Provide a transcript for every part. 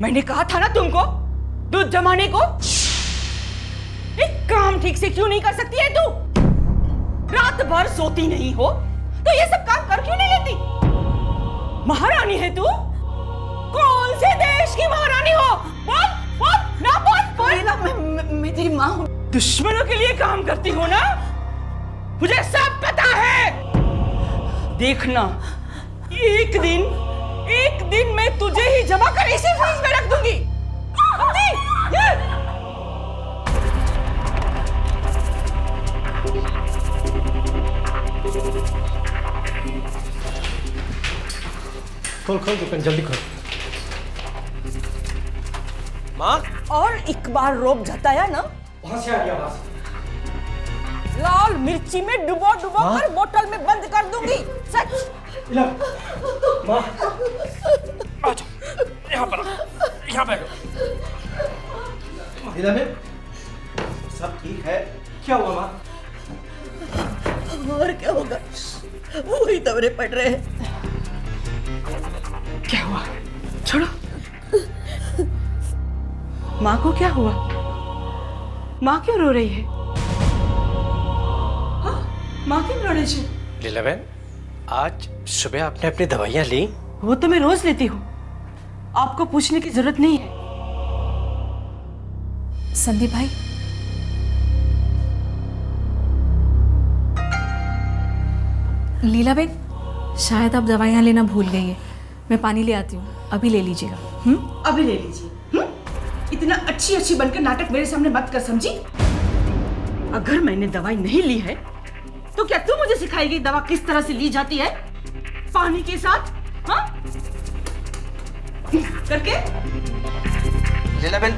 मैंने कहा था ना तुमको दूध जमाने को। एक काम ठीक से क्यों नहीं कर सकती है तू? रात भर सोती नहीं हो तो ये सब काम कर क्यों नहीं लेती? महारानी है तू? कौन से देश की महारानी हो? बोल बोल ना, बोल। मैं तेरी माँ हूँ। दुश्मनों के लिए काम करती हो ना? मुझे सब पता है। देखना, एक दिन मैं तुझे ही जमा कर इसी फ्रिज में रख दूंगी। खोल खोल दुकान, जल्दी खोल। माँ, और एक बार रोब जताया ना, वहां से आ गया, वहां से। लाल मिर्ची में डुबो कर बोतल में बंद कर दूंगी। सच। माँ, आ जाओ, यहाँ पर, यहाँ बैठो। में सब ठीक है? क्या हुआ माँ? और क्या होगा, वही दौरे पड़ रहे हैं। क्या हुआ? छोड़ो। माँ को क्या हुआ? माँ क्यों रो रही है? हाँ? माँ क्यों रो रही है? लीला बहन, आज सुबह आपने अपनी दवाइयाँ ली? वो तो मैं रोज लेती हूँ, आपको पूछने की जरूरत नहीं है। संदीप भाई, लीला बेन, शायद आप दवाइयाँ लेना भूल गई है। मैं पानी ले आती हूँ, अभी ले लीजिएगा। अभी ले लीजिए। इतना अच्छी बनकर नाटक मेरे सामने मत कर, समझी? अगर मैंने दवाई नहीं ली है तो क्या तू मुझे सिखाएगी दवा किस तरह से ली जाती है? पानी के साथ, हाँ? करके। लीला बहन,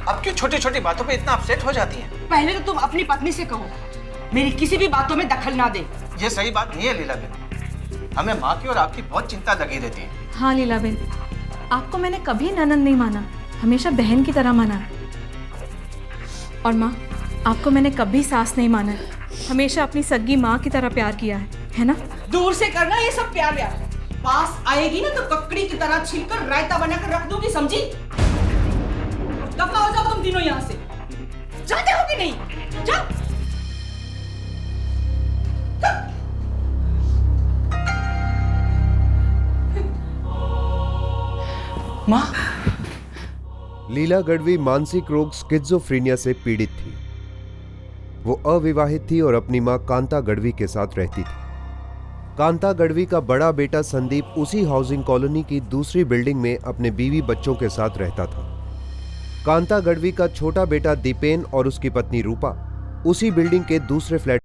आप क्यों छोटी छोटी बातों पे इतना अपसेट हो जाती हैं? पहले तो तुम अपनी पत्नी से कहो मेरी किसी भी बातों में दखल ना दे। ये सही बात नहीं है लीला बहन, हमें माँ की और आपकी बहुत चिंता लगी रहती है। हाँ लीला बेन, आपको मैंने कभी ननद नहीं माना, हमेशा बहन की तरह माना है। और माँ, आपको मैंने कभी सास नहीं माना है, हमेशा अपनी सगी माँ की तरह प्यार किया है ना? दूर से करना ये सब प्यार व्यार, पास आएगी ना तो ककड़ी की तरह छिलकर रायता बनाकर रख दूंगी, समझी? दफा हो जाओ तुम तीनों यहाँ से। जाते हो कि नहीं? जाओ। माँ। लीला गढ़वी मानसिक रोग स्किज़ोफ्रेनिया से पीड़ित थी। वो अविवाहित थी और अपनी मां कांता गढ़वी के साथ रहती थी। कांता गढ़वी का बड़ा बेटा संदीप उसी हाउसिंग कॉलोनी की दूसरी बिल्डिंग में अपने बीवी बच्चों के साथ रहता था। कांता गढ़वी का छोटा बेटा दीपेन और उसकी पत्नी रूपा उसी बिल्डिंग के दूसरे फ्लैट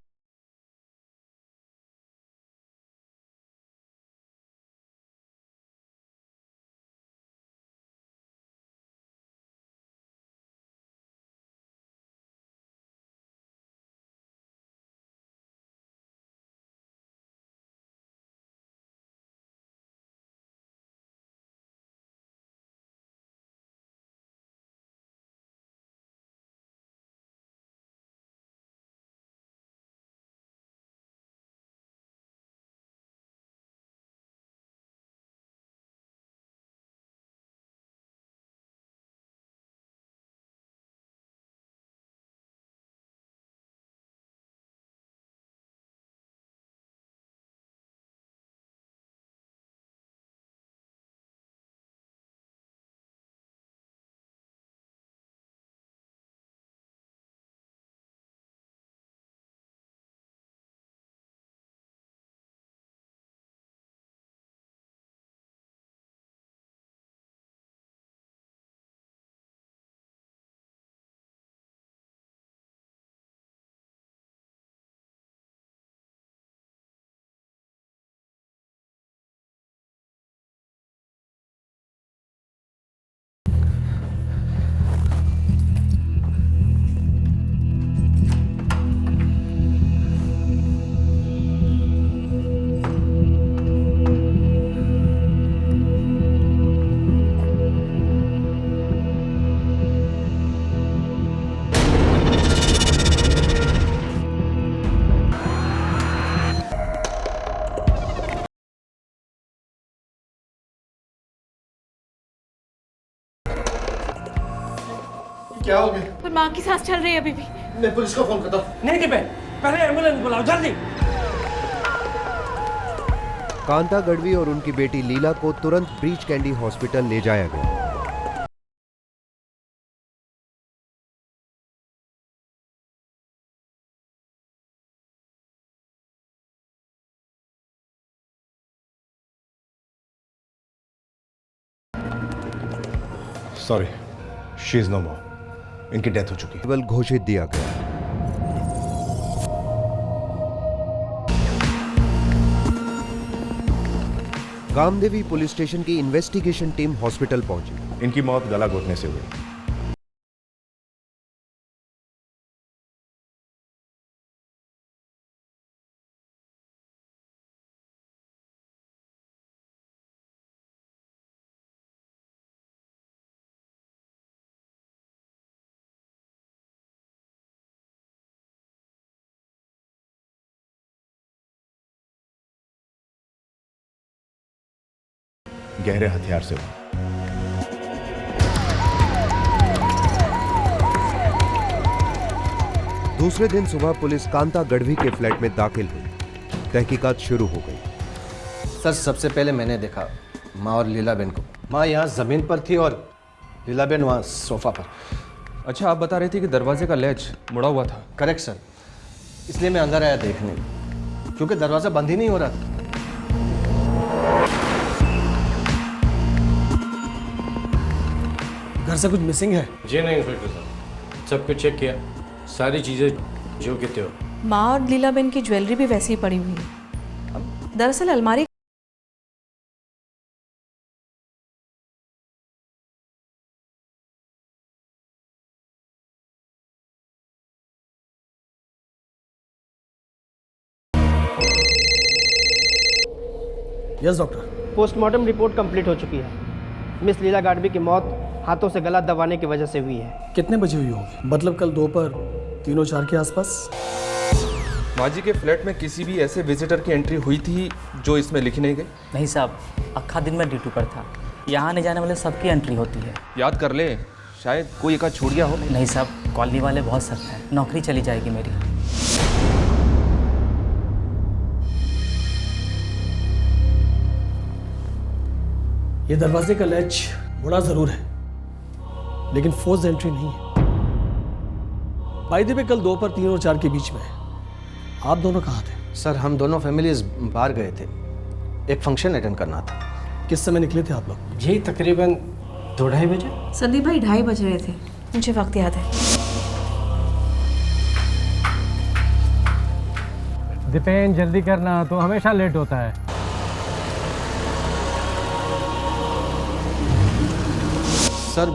क्या हो गया? पर माँ की सांस चल रही है अभी भी। मैं पुलिस को फोन करता हूँ। नहीं दीपेन, पहले एम्बुलेंस बुलाओ जल्दी। कांता गढ़वी और उनकी बेटी लीला को तुरंत ब्रीच कैंडी हॉस्पिटल ले जाया गया। सॉरी, शी इज नो मोर। इनकी डेथ हो चुकी है। केवल घोषित दिया गया। कामदेवी पुलिस स्टेशन की इन्वेस्टिगेशन टीम हॉस्पिटल पहुंची। इनकी मौत गला घोटने से हुई। गहरे हथियार से हुआ। दूसरे दिन सुबह पुलिस कांता गढ़वी के फ्लैट में दाखिल हुई। तहकीकात शुरू हो गई। सर, सबसे पहले मैंने देखा माँ और लीलाबेन को। माँ यहाँ जमीन पर थी और लीलाबेन वहाँ सोफा पर। अच्छा, आप बता रहे थे कि दरवाजे का लैच मुड़ा हुआ था। करेक्ट सर, इसलिए मैं अंदर आया देखने, क्योंकि दरवाज़ा बंद ही नहीं हो रहा था। घर से कुछ मिसिंग है? जी नहीं इंस्पेक्टर साहब, सब कुछ चेक किया, सारी चीज़ें जो कहते हो। माँ और लीलाबेन की ज्वेलरी भी वैसे ही पड़ी हुई है। दरअसल अलमारी yes doctor. Postmortem report complete हो चुकी है। मिस लीला गाडवी की मौत हाथों से गला दबाने की वजह से हुई है। कितने बजे हुई होगी? मतलब कल दोपहर 3:04 के आसपास। माँ जी के फ्लैट में किसी भी ऐसे विजिटर की एंट्री हुई थी जो इसमें लिखी नहीं गई? नहीं साहब, अक्खा दिन में ड्यूटी पर था। यहाँ आने जाने वाले सबकी एंट्री होती है। याद कर ले, शायद कोई एका छूट गया हो। नहीं साहब, कॉलोनी वाले बहुत सख्त हैं, नौकरी चली जाएगी मेरी। ये दरवाजे का लैच मुड़ा जरूर है, लेकिन फोर्स एंट्री नहीं है। बाय द वे, कल दोपहर 3 और 4 के बीच में आप दोनों कहाँ थे? सर, हम दोनों फैमिलीज बाहर गए थे, एक फंक्शन अटेंड करना था। किस समय निकले थे आप लोग? जी तकरीबन 2-2:30 बजे। संदीप भाई 2:30 बज रहे थे, मुझे वक्त याद है। दीपेन जल्दी करना, तो हमेशा लेट होता है। सर,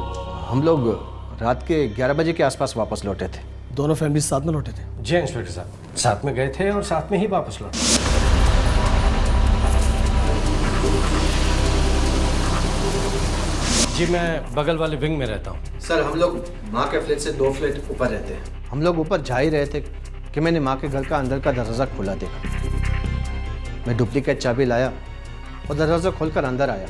हम लोग रात के 11 बजे के आसपास वापस लौटे थे। दोनों फैमिली साथ में लौटे थे? जी इंस्पेक्टर साहब, साथ में गए थे और साथ में ही वापस लौटे। जी मैं बगल वाले विंग में रहता हूँ। सर, हम लोग माँ के फ्लैट से 2 फ्लैट ऊपर रहते हैं। हम लोग ऊपर जा ही रहे थे कि मैंने माँ के घर का अंदर का दरवाज़ा खुला देखा। मैं डुप्लीकेट चाबी लाया और दरवाज़ा खोलकर अंदर आया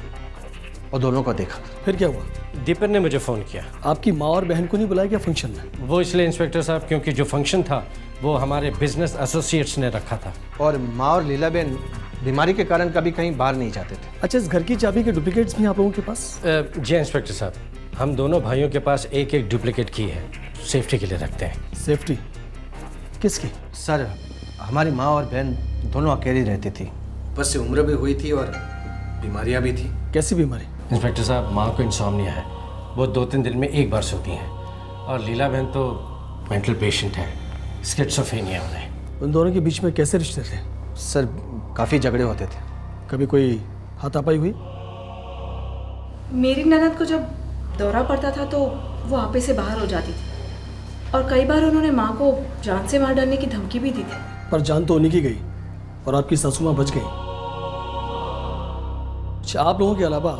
और दोनों को देखा। फिर क्या हुआ? दीपन ने मुझे फ़ोन किया। आपकी माँ और बहन को नहीं बुलाया क्या फंक्शन में? वो इसलिए इंस्पेक्टर साहब क्योंकि जो फंक्शन था वो हमारे बिजनेस एसोसिएट्स ने रखा था। और माँ और लीलाबेन बीमारी के कारण कभी कहीं बाहर नहीं जाते थे। अच्छा, इस घर की चाबी के डुप्लीकेट्स भी आप लोगों के पास? जी इंस्पेक्टर साहब, हम दोनों भाइयों के पास एक एक डुप्लीकेट की है, सेफ्टी के लिए रखते हैं। सेफ्टी किसकी? सर, हमारी माँ और बहन दोनों अकेली रहती थी, ऊपर से उम्र भी हुई थी और बीमारियाँ भी थी। कैसी बीमारी? इंस्पेक्टर साहब, माँ को इंसोम्निया है, वो 2-3 दिन में एक बार सोती हैं। और लीला बहन तो मेंटल पेशेंट है, स्किज़ोफ्रेनिया उन्हें। उन दोनों के बीच में कैसे रिश्ते थे? सर, काफ़ी झगड़े होते थे। कभी कोई हाथापाई हुई? मेरी ननद को जब दौरा पड़ता था तो वो आपे से बाहर हो जाती थी और कई बार उन्होंने माँ को जान से मार डालने की धमकी भी दी थी। पर जान तो उन्हीं की गई और आपकी सासू माँ बच गई। अच्छा, आप लोगों के अलावा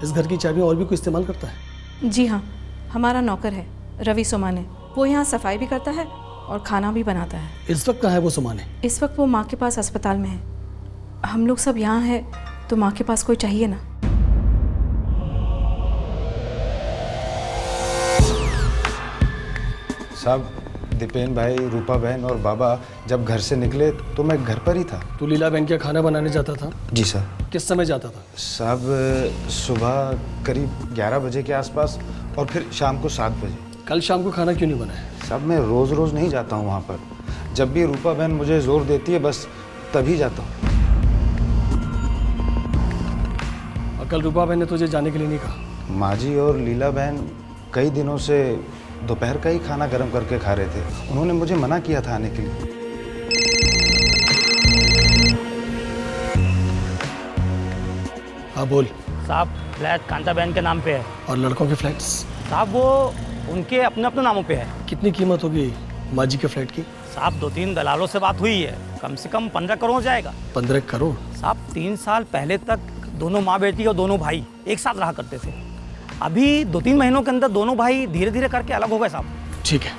इस घर की चाबियाँ और भी कोई इस्तेमाल करता है? जी हाँ, हमारा नौकर है रवि सोमाने, वो यहाँ सफाई भी करता है और खाना भी बनाता है। इस वक्त कहाँ है वो सोमाने? इस वक्त वो माँ के पास अस्पताल में है। हम लोग सब यहाँ हैं तो माँ के पास कोई चाहिए ना। साहब, दीपेन भाई, रूपा बहन और बाबा जब घर से निकले तो मैं घर पर ही था। तू लीला बहन क्या खाना बनाने जाता था? जी सर। किस समय जाता था? साहब सुबह करीब 11 बजे के आसपास और फिर शाम को 7 बजे। कल शाम को खाना क्यों नहीं बनाया? साहब मैं रोज़ रोज़ नहीं जाता हूँ वहाँ पर, जब भी रूपा बहन मुझे ज़ोर देती है बस तभी जाता हूँ। और कल रूपा बहन ने तुझे जाने के लिए नहीं कहा? माँ जी और लीला बहन कई दिनों से दोपहर का ही खाना गर्म करके खा रहे थे, उन्होंने मुझे मना किया था आने के लिए। हाँ बोल। साहब फ्लैट कांता बहन के नाम पे है। और लड़कों के फ्लैट्स? साहब वो उनके अपने अपने नामों पे है। कितनी कीमत होगी माँ जी के फ्लैट की? साहब 2-3 दलालों से बात हुई है, कम से कम 15 करोड़ जाएगा। 15 करोड़? साहब 3 साल पहले तक दोनों माँ बेटी और दोनों भाई एक साथ रहा करते थे। अभी 2-3 महीनों के अंदर दोनों भाई धीरे धीरे करके अलग हो गए साहब। ठीक है।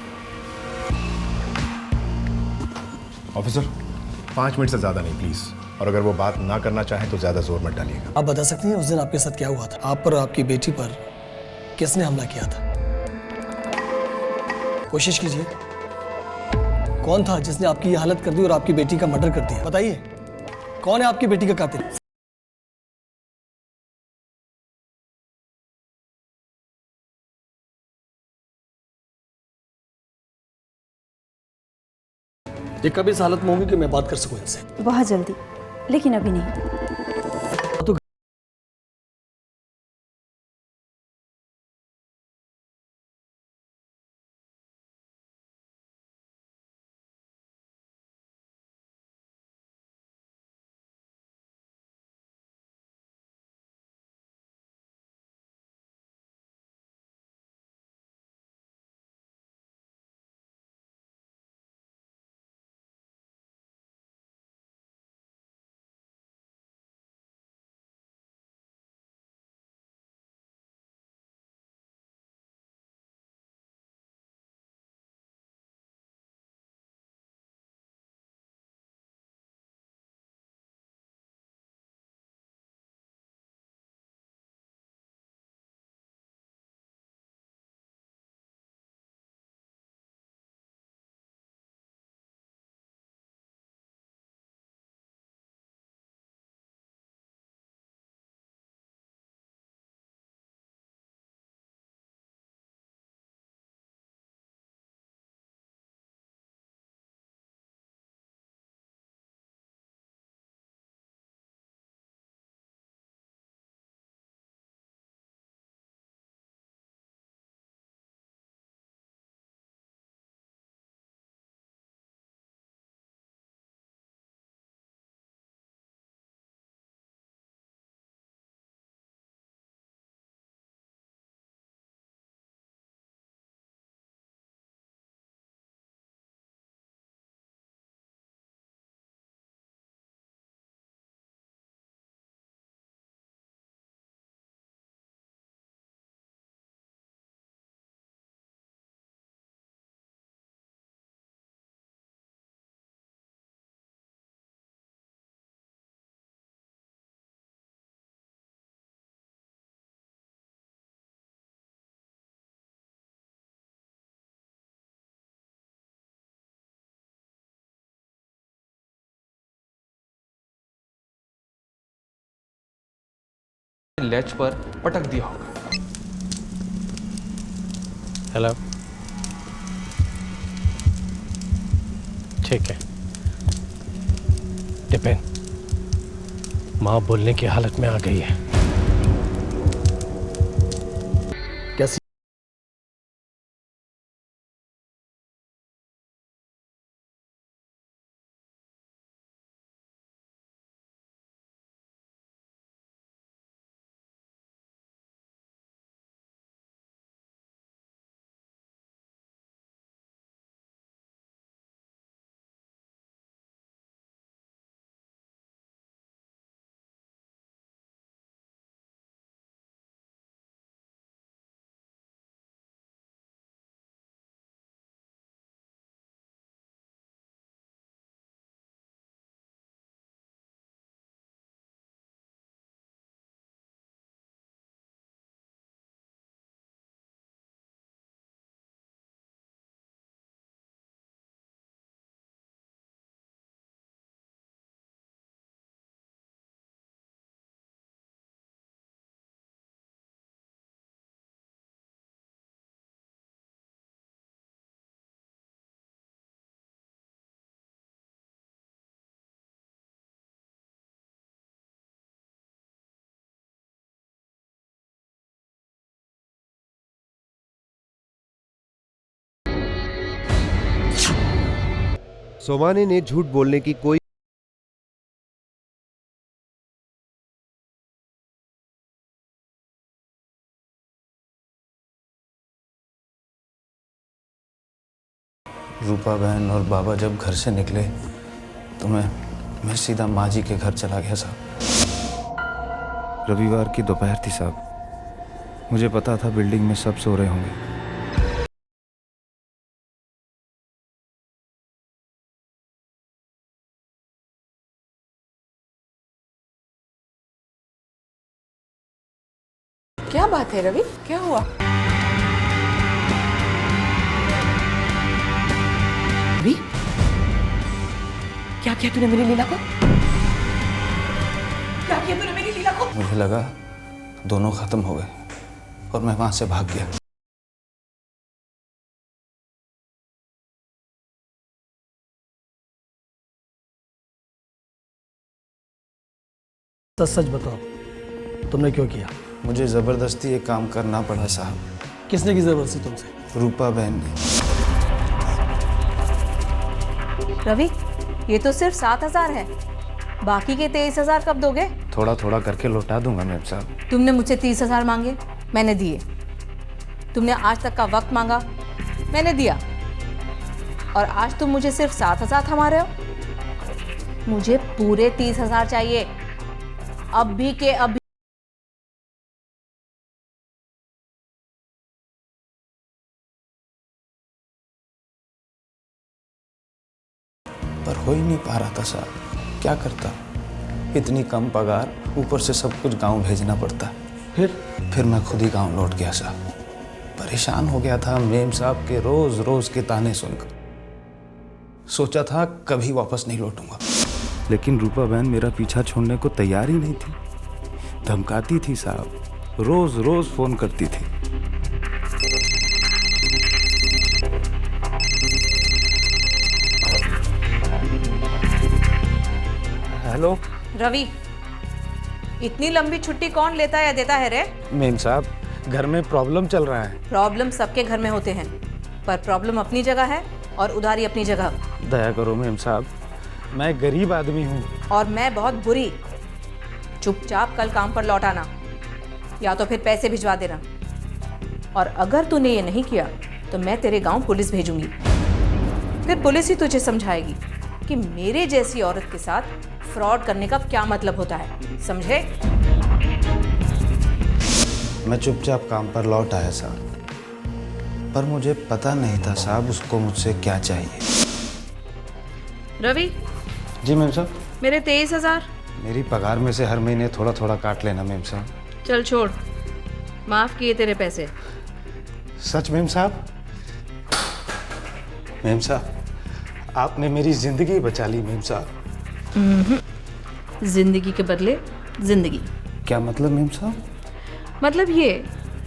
ऑफिसर 5 मिनट से ज़्यादा नहीं प्लीज़, और अगर वो बात ना करना चाहें तो ज़्यादा जोर मत डालिएगा। आप बता सकती हैं उस दिन आपके साथ क्या हुआ था? आप पर और आपकी बेटी पर किसने हमला किया था? कोशिश कीजिए। कौन था जिसने आपकी ये हालत कर दी और आपकी बेटी का मर्डर कर दिया? बताइए, कौन है आपकी बेटी का कातिल? ये कब इस हालत में होंगे कि मैं बात कर सकूं इनसे? बहुत जल्दी, लेकिन अभी नहीं। लेच पर पटक दिया होगा। हेलो, ठीक है। डिपेन, माँ बोलने की हालत में आ गई है। कैसी? सोमानी ने झूठ बोलने की कोई रूपा बहन और बाबा जब घर से निकले तो मैं सीधा माँ जी के घर चला गया साहब। रविवार की दोपहर थी साहब। मुझे पता था बिल्डिंग में सब सो रहे होंगे। क्या बात है रवि, क्या हुआ? रवि, क्या किया तूने मेरी लीला को? क्या किया तूने मेरी लीला को? मुझे लगा दोनों खत्म हो गए और मैं वहां से भाग गया। सच सच बताओ, तुमने क्यों किया? मुझे जबरदस्ती ये काम करना पड़ा साहब। किसने की जबरदस्ती तुमसे? रूपा बहन ने। रवि, ये तो सिर्फ 7,000 है, बाकी के 23,000 कब दोगे? थोड़ा थोड़ा करके लौटा दूंगा मैम साहब। तुमने मुझसे 30,000 मांगे, मैंने दिए। तुमने आज तक का वक्त मांगा, मैंने दिया। और आज तुम मुझे सिर्फ 7,000 थमा रहे हो। मुझे पूरे 30,000 चाहिए, अभी के अभी। पर हो ही नहीं पा रहा था साहब। क्या करता, इतनी कम पगार, ऊपर से सब कुछ गांव भेजना पड़ता। फिर मैं खुद ही गांव लौट गया साहब। परेशान हो गया था मेम साहब के रोज रोज के ताने सुनकर। सोचा था कभी वापस नहीं लौटूंगा, लेकिन रूपा बहन मेरा पीछा छोड़ने को तैयार ही नहीं थी। धमकाती थी साहब, रोज रोज फोन करती थी। हेलो रवि, इतनी लंबी छुट्टी कौन लेता या देता है रे? मेम साहब, घर में प्रॉब्लम चल रहा है। प्रॉब्लम सबके घर में होते हैं, पर प्रॉब्लम अपनी जगह है और उधारी अपनी जगह। दया करो मेम साहब, मैं गरीब आदमी हूँ। और मैं बहुत बुरी। चुपचाप कल काम पर लौट आना, या तो फिर पैसे भिजवा देना। और अगर तूने ये नहीं किया तो मैं तेरे गांव पुलिस भेजूंगी। फिर पुलिस ही तुझे समझाएगी कि मेरे जैसी औरत के साथ फ्रॉड करने का क्या मतलब होता है, समझे? मैं चुपचाप काम पर लौट आया साहब, पर मुझे पता नहीं था साहब उसको मुझसे क्या चाहिए। रवि जी मेम साहब। मेरे 23,000। मेरी पगार में से हर महीने थोड़ा थोड़ा काट लेना मेम साहब। चल छोड़, माफ किए तेरे पैसे। सच मेम साहब? मेम साहब, आपने मेरी जिंदगी बचा ली मेम साहब। जिंदगी के बदले जिंदगी। क्या मतलब मेम साहब? मतलब ये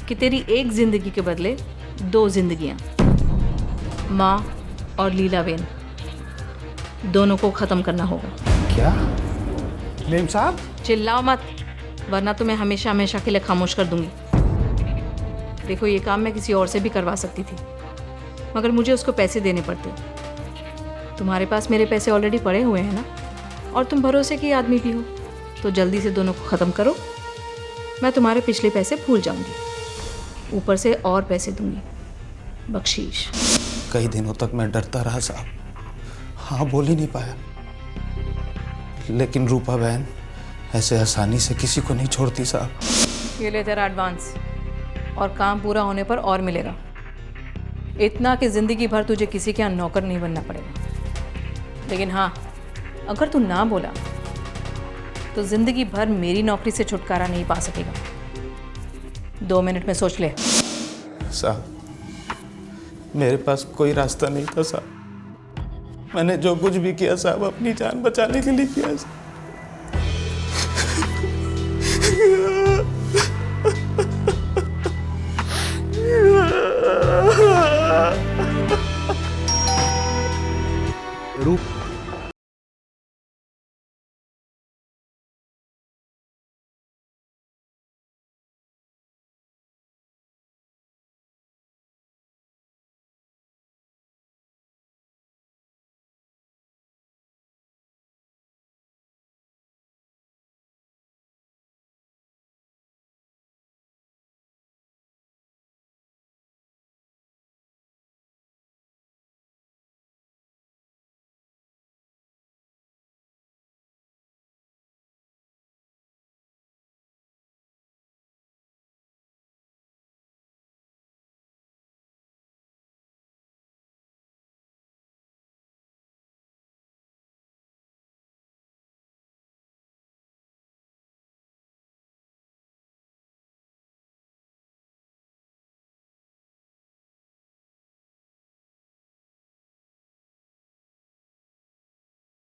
कि तेरी एक जिंदगी के बदले 2 जिंदगियां। माँ और लीलाबेन दोनों को खत्म करना होगा। क्या मेम साहब? चिल्लाओ मत, वरना तुम्हें हमेशा हमेशा के लिए खामोश कर दूंगी। देखो, ये काम मैं किसी और से भी करवा सकती थी, मगर मुझे उसको पैसे देने पड़ते। तुम्हारे पास मेरे पैसे ऑलरेडी पड़े हुए हैं ना, और तुम भरोसे की आदमी भी हो, तो जल्दी से दोनों को ख़त्म करो। मैं तुम्हारे पिछले पैसे भूल जाऊंगी, ऊपर से और पैसे दूंगी, बख्शीश। कई दिनों तक मैं डरता रहा साहब, हाँ बोल ही नहीं पाया। लेकिन रूपा बहन ऐसे आसानी से किसी को नहीं छोड़ती साहब। ये ले तेरा एडवांस, और काम पूरा होने पर और मिलेगा। इतना कि ज़िंदगी भर तुझे किसी के यहाँ नौकर नहीं बनना पड़ेगा। लेकिन हाँ, अगर तू ना बोला तो ज़िंदगी भर मेरी नौकरी से छुटकारा नहीं पा सकेगा। 2 मिनट में सोच ले। साहब, मेरे पास कोई रास्ता नहीं था साहब। मैंने जो कुछ भी किया साहब अपनी जान बचाने के लिए किया साहब।